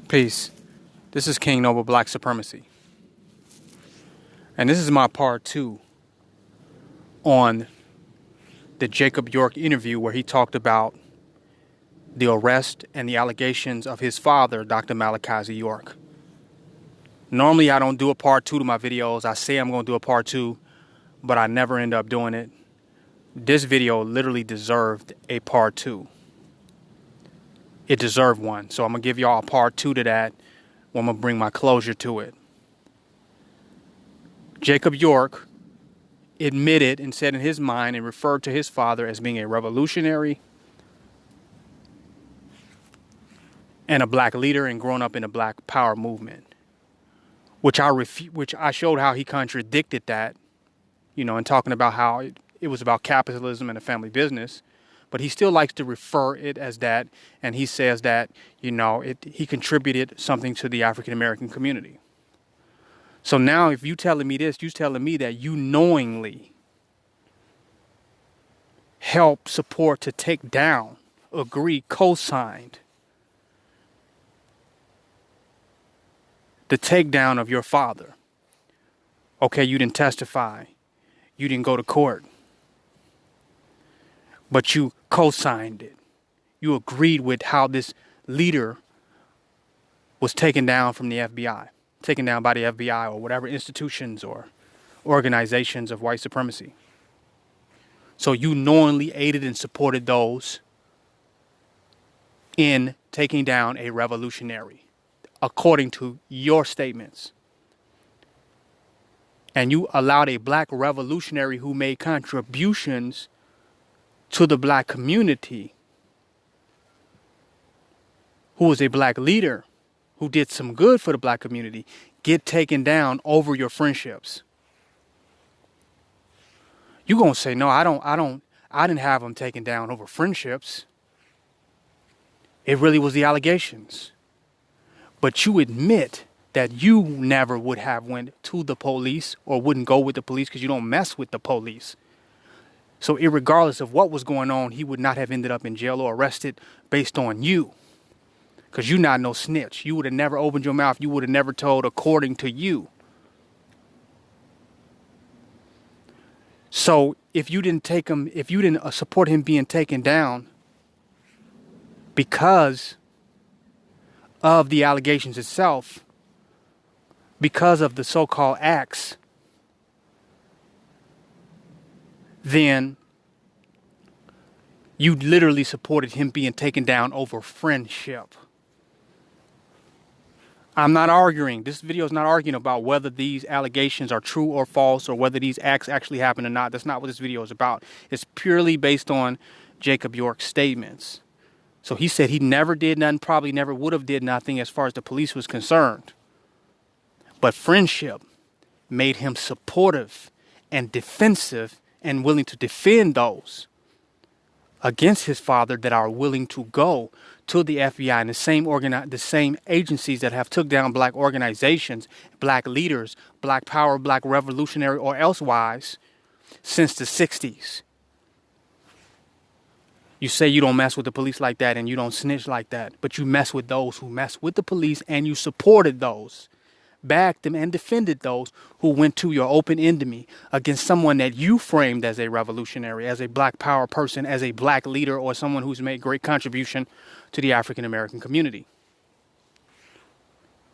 Peace. This is King Noble Black Supremacy. And this is my part 2 on the Jacob York interview where he talked about the arrest and the allegations of his father, Dr. Malachi York. Normally, I don't do a part 2 to my videos. I say I'm going to do a part 2, but I never end up doing it. This video literally deserved a part 2. It deserved one. So I'm going to give y'all a part 2 to that when I'm going to bring my closure to it. Jacob York admitted and said in his mind and referred to his father as being a revolutionary and a black leader and growing up in the black power movement, which I showed how he contradicted that, and talking about how it was about capitalism and a family business. But he still likes to refer it as that, and he says that, he contributed something to the African American community. So now if you telling me this, you telling me that you knowingly help, support to take down, agree, co-signed the takedown of your father. Okay, you didn't testify. You didn't go to court. But you co-signed it. You agreed with how this leader was taken down from the FBI, taken down by the FBI or whatever institutions or organizations of white supremacy. So you knowingly aided and supported those in taking down a revolutionary, according to your statements. And you allowed a black revolutionary who made contributions to the black community, who was a black leader, who did some good for the black community, get taken down over your friendships. You're going to say, no, I didn't have them taken down over friendships. It really was the allegations. But you admit that you never would have went to the police or wouldn't go with the police because you don't mess with the police. So irregardless of what was going on, he would not have ended up in jail or arrested based on you. Because you're not no snitch. You would have never opened your mouth. You would have never told according to you. So if you didn't support him being taken down because of the allegations itself, because of the so-called acts, then you literally supported him being taken down over friendship. I'm not arguing. This video is not arguing about whether these allegations are true or false or whether these acts actually happened or not. That's not what this video is about. It's purely based on Jacob York's statements. So he said he never did nothing, probably never would have did nothing as far as the police was concerned. But friendship made him supportive and defensive and willing to defend those against his father that are willing to go to the FBI and the same agencies that have took down black organizations, black leaders, black power, black revolutionary or elsewise since the 60s. You say you don't mess with the police like that and you don't snitch like that, but you mess with those who mess with the police and you supported those, backed them and defended those who went to your open enemy against someone that you framed as a revolutionary, as a black power person, as a black leader, or someone who's made great contribution to the African American community.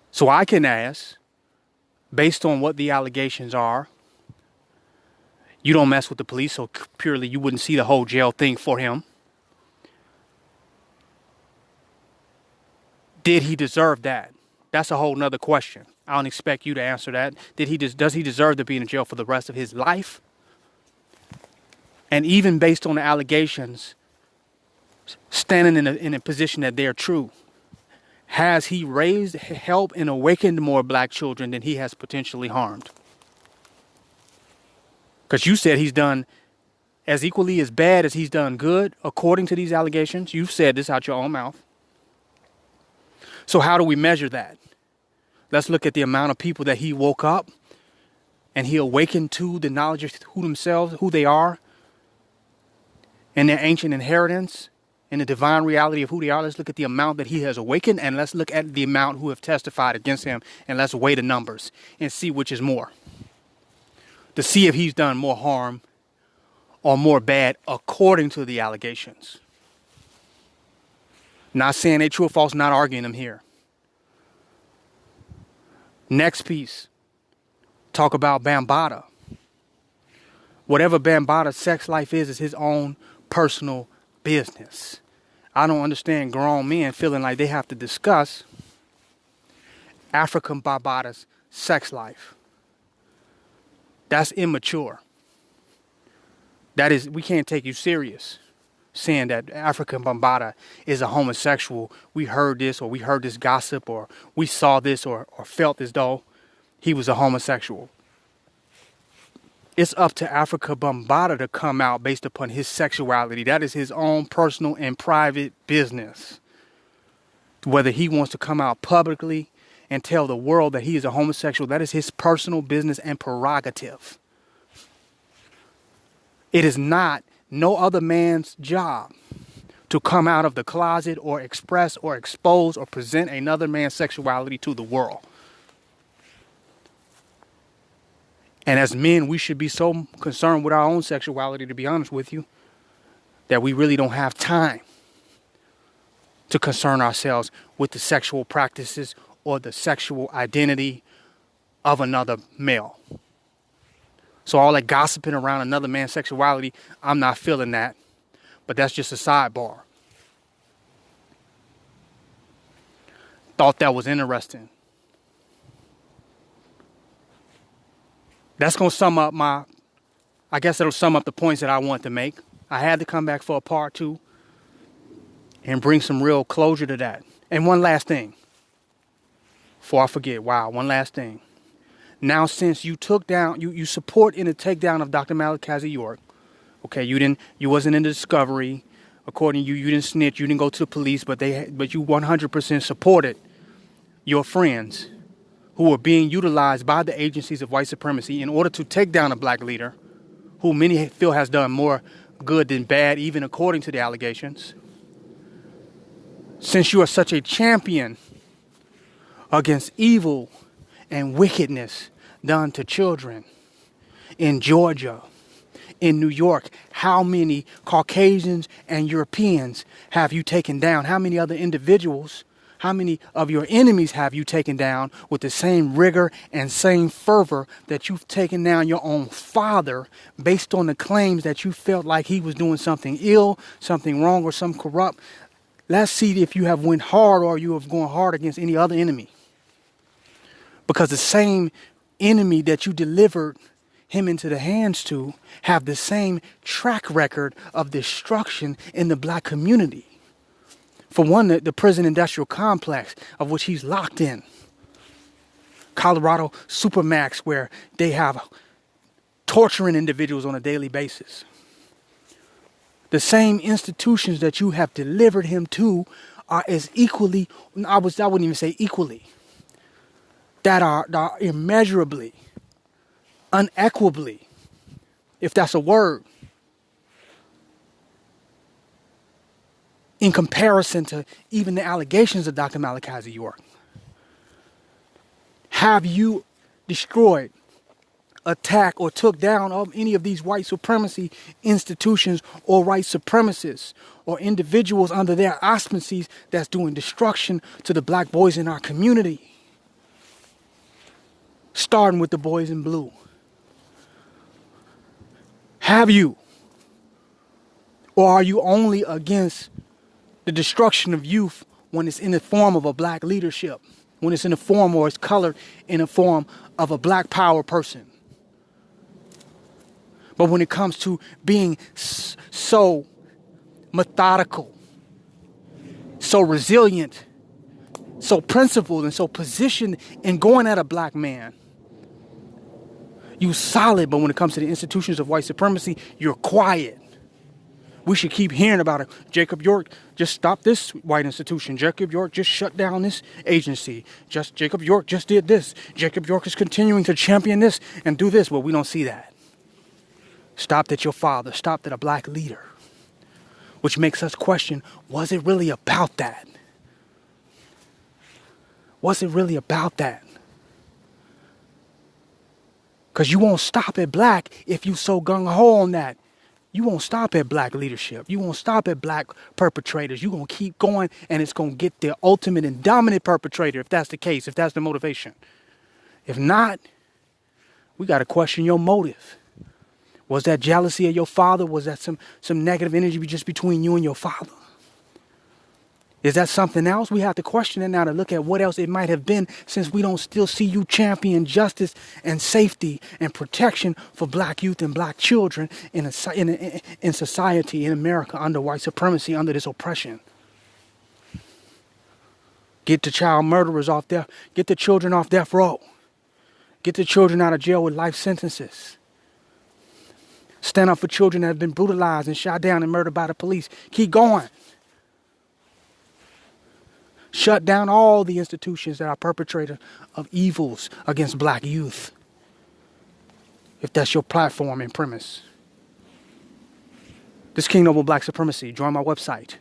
So I can ask, based on what the allegations are, you don't mess with the police, so purely you wouldn't see the whole jail thing for him. Did he deserve that? That's a whole nother question. I don't expect you to answer that. Does he deserve to be in jail for the rest of his life? And even based on the allegations, standing in a position that they're true, has he raised, helped, and awakened more black children than he has potentially harmed? Because you said he's done as equally as bad as he's done good, according to these allegations. You've said this out your own mouth. So how do we measure that? Let's look at the amount of people that he woke up and he awakened to the knowledge of who themselves, who they are, and their ancient inheritance, in the divine reality of who they are. Let's look at the amount that he has awakened, and let's look at the amount who have testified against him, and let's weigh the numbers and see which is more, to see if he's done more harm or more bad according to the allegations. Not saying they true or false, not arguing them here. Next piece, talk about Bambaataa. Whatever Bambaataa's sex life is his own personal business. I don't understand grown men feeling like they have to discuss African Bambaataa's sex life. That's immature. That is, we can't take you serious saying that African Bambaataa is a homosexual. We heard this, or we heard this gossip, or we saw this, or felt as though he was a homosexual. It's up to Africa Bambaataa to come out based upon his sexuality. That is his own personal and private business. Whether he wants to come out publicly and tell the world that he is a homosexual, that is his personal business and prerogative. It is not no other man's job to come out of the closet or express or expose or present another man's sexuality to the world. And as men, we should be so concerned with our own sexuality, to be honest with you, that we really don't have time to concern ourselves with the sexual practices or the sexual identity of another male. So all that gossiping around another man's sexuality, I'm not feeling that. But that's just a sidebar. Thought that was interesting. That's going to sum up I guess it'll sum up the points that I want to make. I had to come back for a part 2 and bring some real closure to that. And one last thing, before I forget, one last thing. Now, since you took down, you support in the takedown of Dr. Malakazi York, okay, you wasn't in the discovery, according to you, you didn't snitch, you didn't go to the police, but you 100% supported your friends who were being utilized by the agencies of white supremacy in order to take down a black leader who many feel has done more good than bad, even according to the allegations. Since you are such a champion against evil and wickedness done to children in Georgia, in New York, how many Caucasians and Europeans have you taken down? How many other individuals, how many of your enemies have you taken down with the same rigor and same fervor that you've taken down your own father based on the claims that you felt like he was doing something ill, something wrong, or some corrupt? Let's see if you have went hard or you have gone hard against any other enemy. Because the same enemy that you delivered him into the hands to have the same track record of destruction in the black community. For one, the prison industrial complex of which he's locked in. Colorado Supermax, where they have torturing individuals on a daily basis. The same institutions that you have delivered him to are as equally, I wouldn't even say equally, that are immeasurably, unequably, if that's a word, in comparison to even the allegations of Dr. Malakazi York. Have you destroyed, attacked, or took down of any of these white supremacy institutions or white supremacists or individuals under their auspices that's doing destruction to the black boys in our community? Starting with the boys in blue. Have you? Or are you only against the destruction of youth when it's in the form of a black leadership? When it's in the form or it's colored in the form of a black power person? But when it comes to being so methodical, so resilient, so principled, and so positioned in going at a black man, you solid, but when it comes to the institutions of white supremacy, you're quiet. We should keep hearing about it. Jacob York just stopped this white institution. Jacob York just shut down this agency. Jacob York just did this. Jacob York is continuing to champion this and do this. Well, we don't see that. Stopped at your father. Stopped at a black leader. which makes us question, was it really about that? Was it really about that? Because you won't stop at black if you so gung-ho on that. You won't stop at black leadership. You won't stop at black perpetrators. You're going to keep going, and it's going to get the ultimate and dominant perpetrator, if that's the case, if that's the motivation. If not, we got to question your motive. Was that jealousy of your father? Was that some negative energy just between you and your father? Is that something else? We have to question it now to look at what else it might have been, since we don't still see you champion justice and safety and protection for black youth and black children in society, in America, under white supremacy, under this oppression. Get the child murderers off death. Get the children off death row. Get the children out of jail with life sentences. Stand up for children that have been brutalized and shot down and murdered by the police. Keep going. Shut down all the institutions that are perpetrators of evils against black youth, if that's your platform and premise. This is King Noble Black Supremacy. Join my website,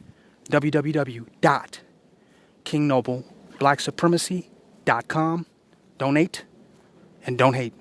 www.kingnoblepblacksupremacy.com. Donate and don't hate.